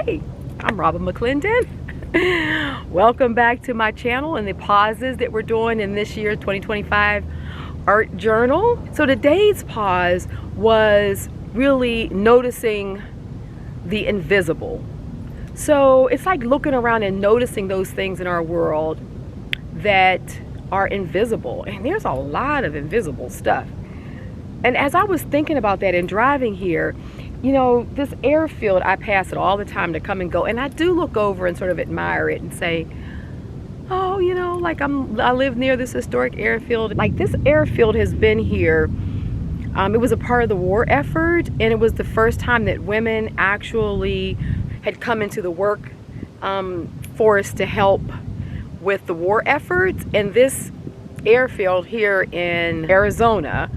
Hey, I'm Robin McClendon. Welcome back to my channel and the pauses that we're doing in this year's 2025 art journal. So today's pause was really noticing the invisible. So it's like looking around and noticing those things in our world that are invisible. And there's a lot of invisible stuff. And as I was thinking about that and driving here, you know, this airfield, I pass it all the time to come and go. And I do look over and sort of admire it and say, oh, you know, like I live near this historic airfield. Like this airfield has been here. It was a part of the war effort. And it was the first time that women actually had come into the work force to help with the war efforts. And this airfield here in Arizona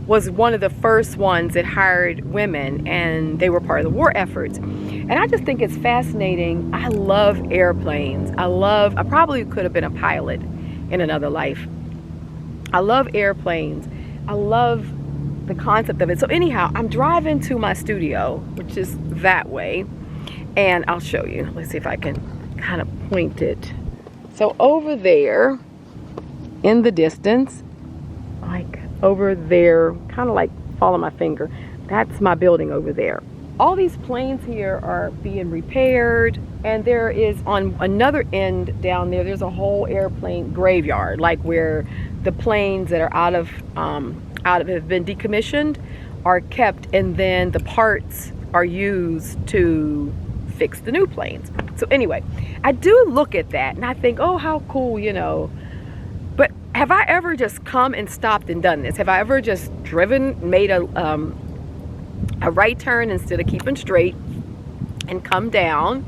was one of the first ones that hired women, and they were part of the war efforts. And I just think it's fascinating. I love airplanes. I probably could have been a pilot in another life. I love airplanes. I love the concept of it. So anyhow, I'm driving to my studio, which is that way, and I'll show you. Let's see if I can kind of point it. So over there in the distance, like over there, kind of like follow my finger, that's my building over there. All these planes here are being repaired, and there is on another end down there, there's a whole airplane graveyard, like where the planes that are have been decommissioned are kept, and then the parts are used to fix the new planes. So anyway, I do look at that and I think, oh, how cool, you know. But have I ever just come and stopped and done this? Have I ever just driven, made a right turn instead of keeping straight and come down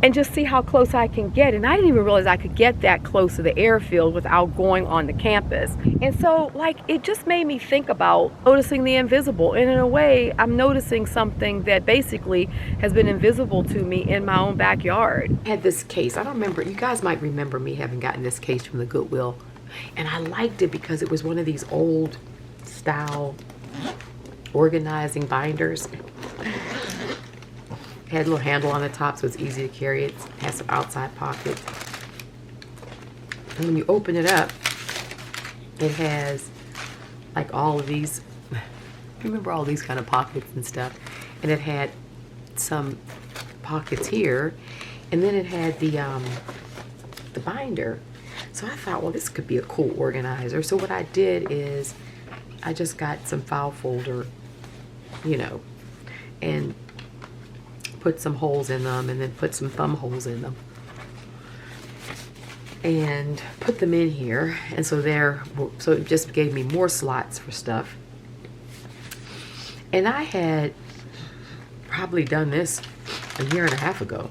and just see how close I can get? And I didn't even realize I could get that close to the airfield without going on the campus. And so, like, it just made me think about noticing the invisible. And in a way, I'm noticing something that basically has been invisible to me in my own backyard. I had this case. I don't remember. You guys might remember me having gotten this case from the Goodwill. And I liked it because it was one of these old style organizing binders. It had a little handle on the top so it's easy to carry. It has some outside pockets. And when you open it up, it has like all of these, remember all these kind of pockets and stuff. And it had some pockets here. And then it had the binder. So I thought, well, this could be a cool organizer. So what I did is I just got some file folder, you know, and put some holes in them, and then put some thumb holes in them and put them in here. And so so it just gave me more slots for stuff. And I had probably done this a year and a half ago,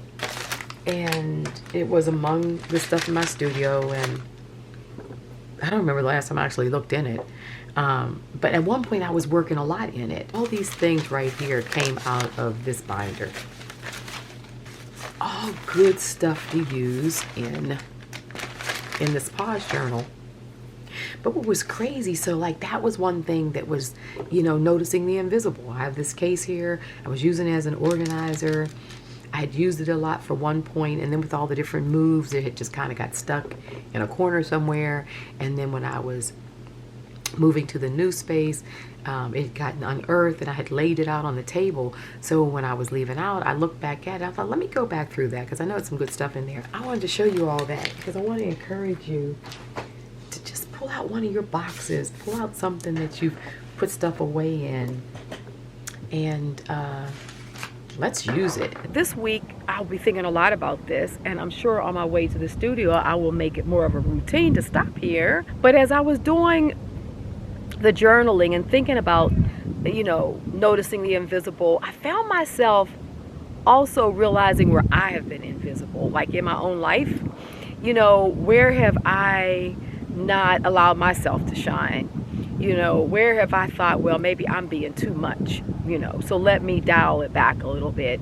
and it was among the stuff in my studio, and I don't remember the last time I actually looked in it. But at one point I was working a lot in it. All these things right here came out of this binder. All good stuff to use in this pause journal. But what was crazy, so like that was one thing that was, you know, noticing the invisible. I have this case here. I was using it as an organizer. I had used it a lot for one point, and then with all the different moves, it had just kind of got stuck in a corner somewhere. And then when I was moving to the new space, it had gotten unearthed, and I had laid it out on the table. So when I was leaving out, I looked back at it. I thought, let me go back through that because I know it's some good stuff in there. I wanted to show you all that because I want to encourage you to just pull out one of your boxes, pull out something that you've put stuff away in, and let's use it. This week, I'll be thinking a lot about this, and I'm sure on my way to the studio, I will make it more of a routine to stop here. But as I was doing the journaling and thinking about, you know, noticing the invisible, I found myself also realizing where I have been invisible, like in my own life. You know, where have I not allowed myself to shine? You know, where have I thought, well, maybe I'm being too much, you know, so let me dial it back a little bit.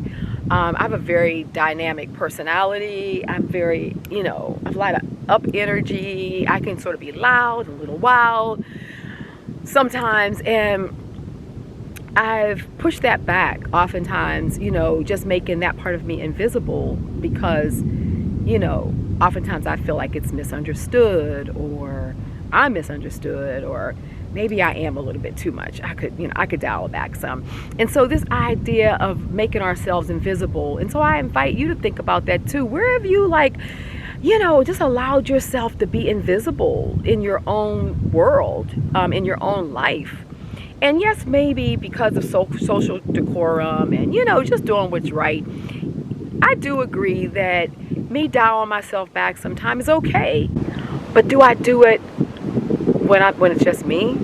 I have a very dynamic personality. I'm very, you know, I have a lot of up energy. I can sort of be loud, a little wild sometimes. And I've pushed that back oftentimes, you know, just making that part of me invisible because, you know, oftentimes I feel like it's misunderstood, or I'm misunderstood, or maybe I am a little bit too much. I could dial it back some. And so this idea of making ourselves invisible, and so I invite you to think about that too. Where have you, like, you know, just allowed yourself to be invisible in your own world, in your own life? And yes, maybe because of social decorum and, you know, just doing what's right. I do agree that me dialing myself back sometimes is okay. But do I do it when it's just me?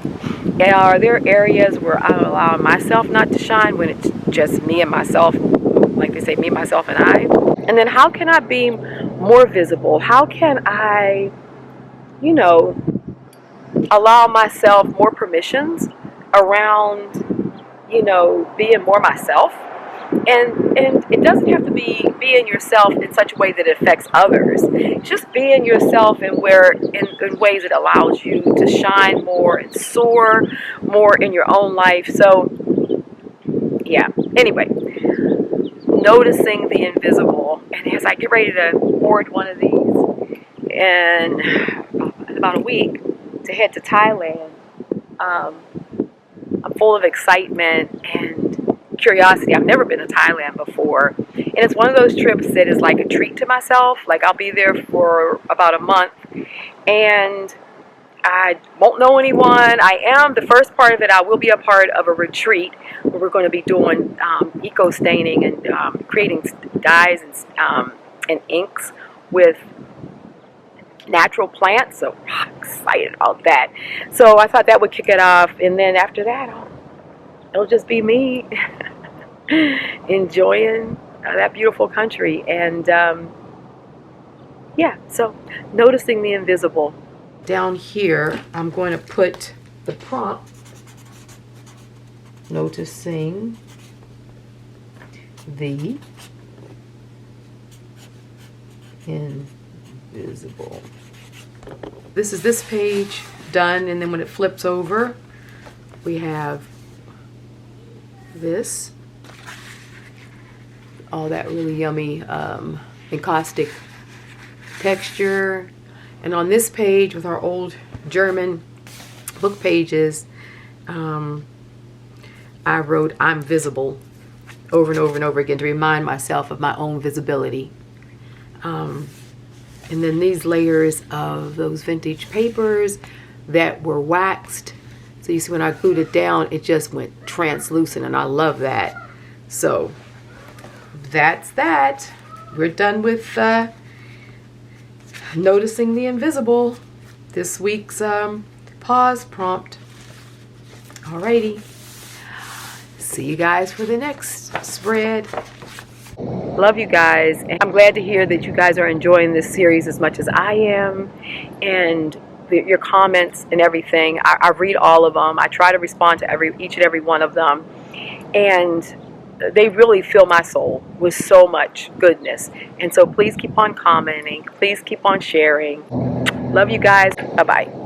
And are there areas where I'm allowing myself not to shine when it's just me and myself, like they say, me, myself, and I? And then how can I be more visible? How can I, you know, allow myself more permissions around, you know, being more myself? And it doesn't have to be being yourself in such a way that it affects others. Just being yourself in ways that allows you to shine more and soar more in your own life. So yeah, anyway, noticing the invisible. And as I get ready to board one of these in about a week to head to Thailand, I'm full of excitement and curiosity. I've never been to Thailand before, and it's one of those trips that is like a treat to myself. Like, I'll be there for about a month, and I won't know anyone. The first part of it, I will be a part of a retreat where we're going to be doing eco staining and creating dyes and inks with natural plants. So I'm excited about that. So I thought that would kick it off, and then after that, it'll just be me enjoying that beautiful country. And yeah, so noticing the invisible. Down here, I'm going to put the prompt, noticing the invisible. This is this page done, and then when it flips over, we have this, all that really yummy encaustic texture. And on this page, with our old German book pages, I wrote "I'm visible" over and over and over again to remind myself of my own visibility. And then these layers of those vintage papers that were waxed. So you see, when I glued it down, it just went translucent, and I love that. So that's that. We're done with noticing the invisible. This week's pause prompt. Alrighty. See you guys for the next spread. Love you guys, and I'm glad to hear that you guys are enjoying this series as much as I am, and your comments and everything. I read all of them. I try to respond to each and every one of them, and they really fill my soul with so much goodness. And so please keep on commenting. Please keep on sharing. Love you guys. Bye-bye.